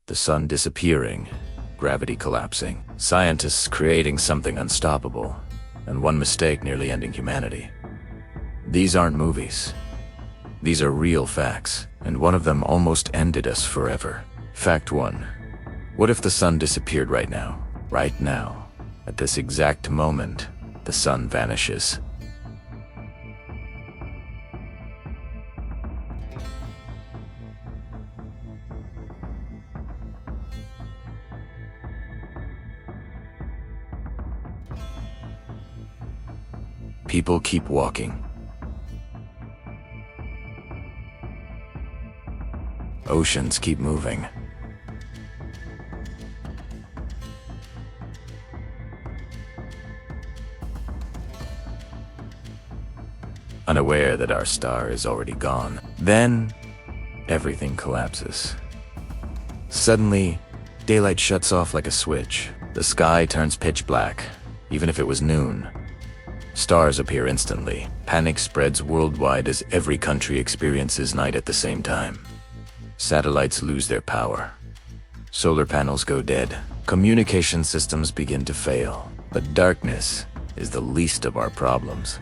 The sun disappearing, gravity collapsing, scientists creating something unstoppable, and one mistake nearly ending humanity. These aren't movies. These are real facts, and one of them almost ended us forever. Fact 1. What if the sun disappeared right now? Right now, at this exact moment, the sun vanishes. People keep walking. Oceans keep moving. Unaware that our star is already gone. Then, everything collapses. Suddenly, daylight shuts off like a switch. The sky turns pitch black, even if it was noon. Stars appear instantly. Panic spreads worldwide as every country experiences night at the same time. Satellites lose their power. Solar panels go dead. Communication systems begin to fail. But darkness is the least of our problems.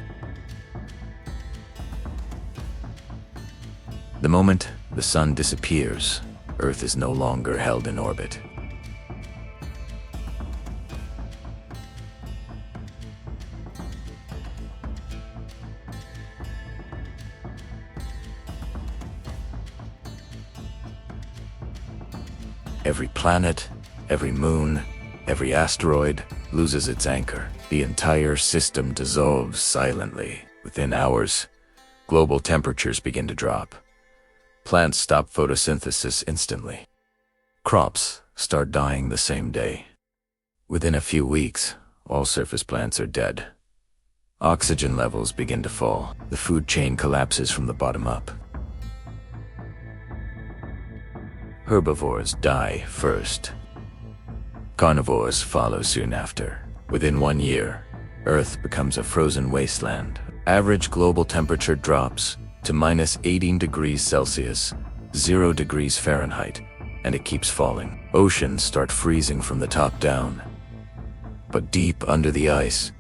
The moment the sun disappears, Earth is no longer held in orbit. Every planet, every moon, every asteroid loses its anchor. The entire system dissolves silently. Within hours, global temperatures begin to drop. Plants stop photosynthesis instantly. Crops start dying the same day. Within a few weeks, all surface plants are dead. Oxygen levels begin to fall. The food chain collapses from the bottom up. Herbivores die first. Carnivores follow soon after. Within 1 year, Earth becomes a frozen wasteland. Average global temperature drops to minus 18 degrees Celsius, 0 degrees Fahrenheit, and it keeps falling. Oceans start freezing from the top down. But deep under the ice,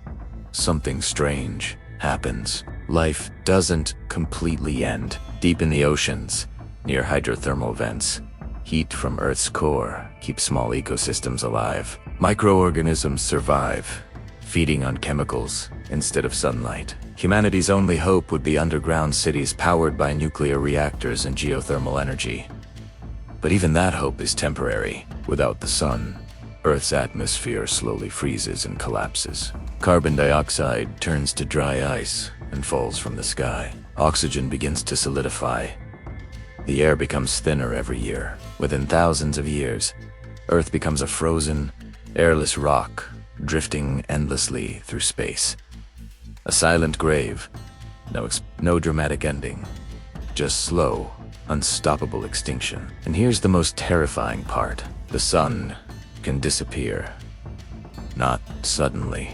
something strange happens. Life doesn't completely end. Deep in the oceans, near hydrothermal vents, heat from Earth's core keeps small ecosystems alive. Microorganisms survive, feeding on chemicals instead of sunlight. Humanity's only hope would be underground cities powered by nuclear reactors and geothermal energy. But even that hope is temporary. Without the sun, Earth's atmosphere slowly freezes and collapses. Carbon dioxide turns to dry ice and falls from the sky. Oxygen begins to solidify. The air becomes thinner every year. Within thousands of years, Earth becomes a frozen, airless rock, drifting endlessly through space. A silent grave, no dramatic ending, just slow, unstoppable extinction. And here's the most terrifying part. The sun can disappear. Not suddenly,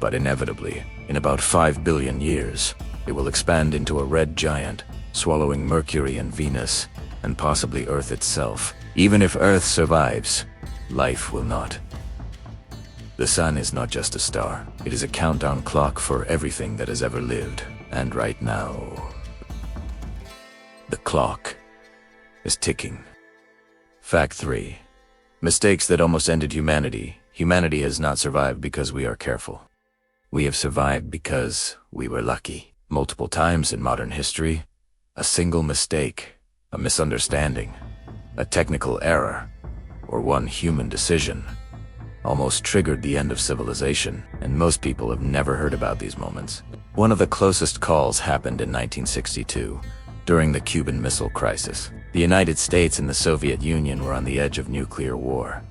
but inevitably. In about 5 billion years, it will expand into a red giant, swallowing Mercury and Venus, and possibly Earth itself. Even if Earth survives, life will not. The sun is not just a star. It is a countdown clock for everything that has ever lived. And right now, the clock is ticking. Fact 3. Mistakes that almost ended humanity. Humanity has not survived because we are careful. We have survived because we were lucky. Multiple times in modern history, a single mistake, a misunderstanding, a technical error, or one human decision almost triggered the end of civilization, and most people have never heard about these moments. One of the closest calls happened in 1962, during the Cuban Missile Crisis. The United States and the Soviet Union were on the edge of nuclear war.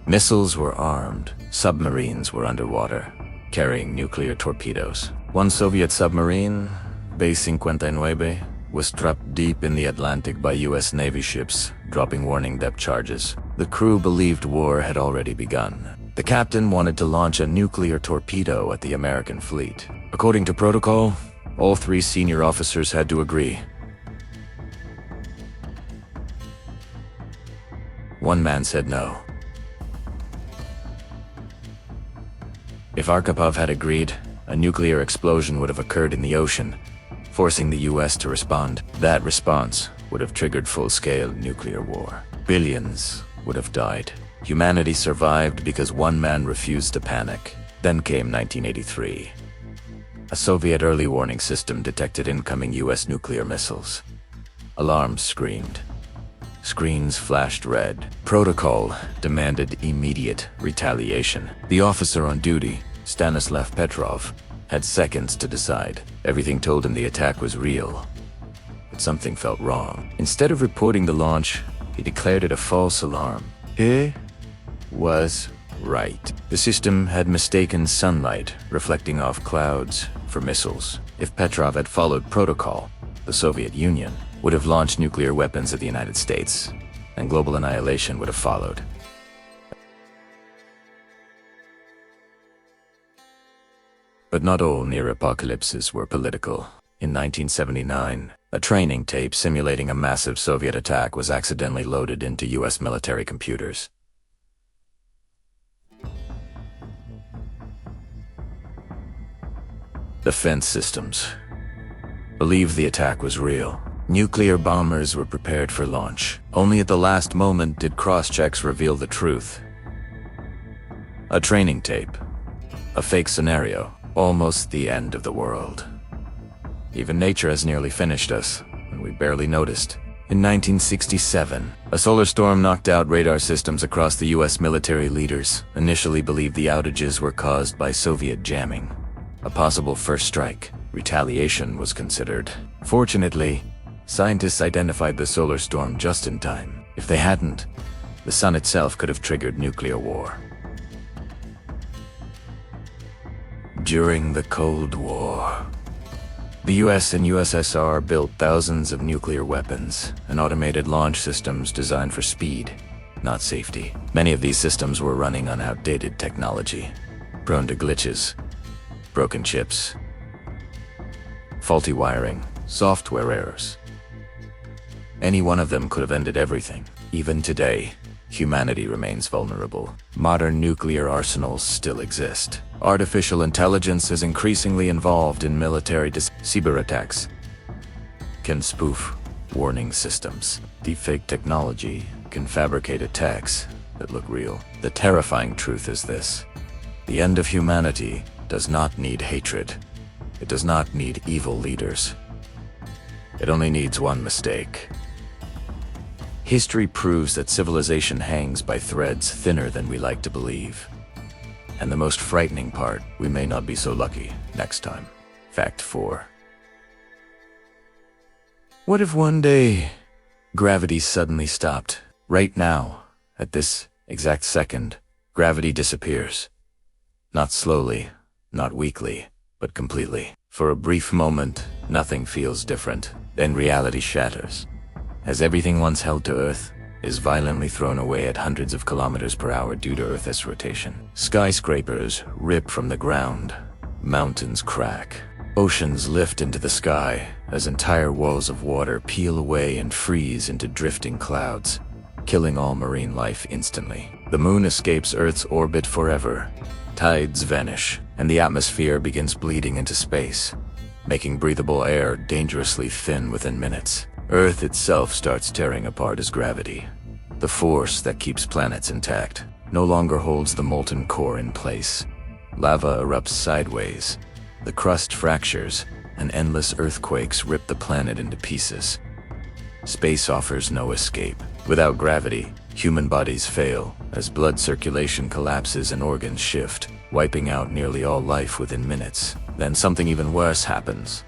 Missiles were armed, submarines were underwater, carrying nuclear torpedoes. One Soviet submarine, Base 59, was trapped deep in the Atlantic by US Navy ships, dropping warning depth charges. The crew believed war had already begun. The captain wanted to launch a nuclear torpedo at the American fleet. According to protocol, all 3 senior officers had to agree. One man said no. If Arkhipov had agreed, a nuclear explosion would have occurred in the ocean, forcing the US to respond. That response would have triggered full-scale nuclear war. Billions would have died. Humanity survived because one man refused to panic. Then came 1983. A Soviet early warning system detected incoming US nuclear missiles. Alarms screamed. Screens flashed red. Protocol demanded immediate retaliation. The officer on duty, Stanislav Petrov, had seconds to decide. Everything told him the attack was real. But something felt wrong. Instead of reporting the launch, he declared it a false alarm. He was right. The system had mistaken sunlight reflecting off clouds for missiles. If Petrov had followed protocol, the Soviet Union would have launched nuclear weapons at the United States, and global annihilation would have followed. But not all near apocalypses were political. In 1979, a training tape simulating a massive Soviet attack was accidentally loaded into US military computers. Defense systems believed the attack was real. Nuclear bombers were prepared for launch. Only at the last moment did cross-checks reveal the truth. A training tape. A fake scenario. Almost the end of the world. Even nature has nearly finished us, and we barely noticed. In 1967, a solar storm knocked out radar systems across the US military leaders initially believed the outages were caused by Soviet jamming. A possible first strike. Retaliation was considered. Fortunately, scientists identified the solar storm just in time. If they hadn't, the sun itself could have triggered nuclear war. During the Cold War, the US and USSR built thousands of nuclear weapons and automated launch systems designed for speed, not safety. Many of these systems were running on outdated technology, prone to glitches, broken chips, faulty wiring, software errors. Any one of them could have ended everything. Even today, humanity remains vulnerable. Modern nuclear arsenals still exist. Artificial intelligence is increasingly involved in military cyber attacks. Can spoof warning systems. Deepfake technology can fabricate attacks that look real. The terrifying truth is this: the end of humanity does not need hatred. It does not need evil leaders. It only needs one mistake. History proves that civilization hangs by threads thinner than we like to believe. And the most frightening part, we may not be so lucky next time. Fact 4. What if one day gravity suddenly stopped? Right now, at this exact second, gravity disappears. Not slowly, not weakly, but completely. For a brief moment, nothing feels different. Then reality shatters. As everything once held to Earth is violently thrown away at hundreds of kilometers per hour due to Earth's rotation. Skyscrapers rip from the ground. Mountains crack. Oceans lift into the sky as entire walls of water peel away and freeze into drifting clouds, killing all marine life instantly. The moon escapes Earth's orbit forever. Tides vanish, and the atmosphere begins bleeding into space, making breathable air dangerously thin within minutes. Earth itself starts tearing apart as gravity. The force that keeps planets intact no longer holds the molten core in place. Lava erupts sideways. The crust fractures, and endless earthquakes rip the planet into pieces. Space offers no escape. Without gravity, human bodies fail as blood circulation collapses and organs shift, wiping out nearly all life within minutes. Then something even worse happens.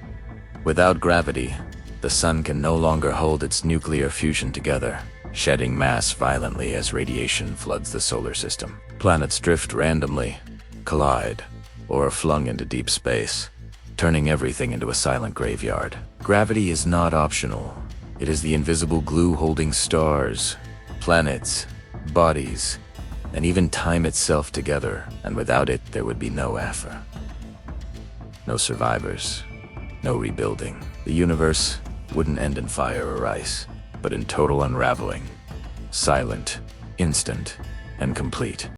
Without gravity, the sun can no longer hold its nuclear fusion together, shedding mass violently as radiation floods the solar system. Planets drift randomly, collide, or are flung into deep space, turning everything into a silent graveyard. Gravity is not optional. It is the invisible glue holding stars, planets, bodies, and even time itself together, and without it there would be no Aphra. No survivors, no rebuilding. The universe wouldn't end in fire or ice, but in total unraveling. Silent, instant and complete.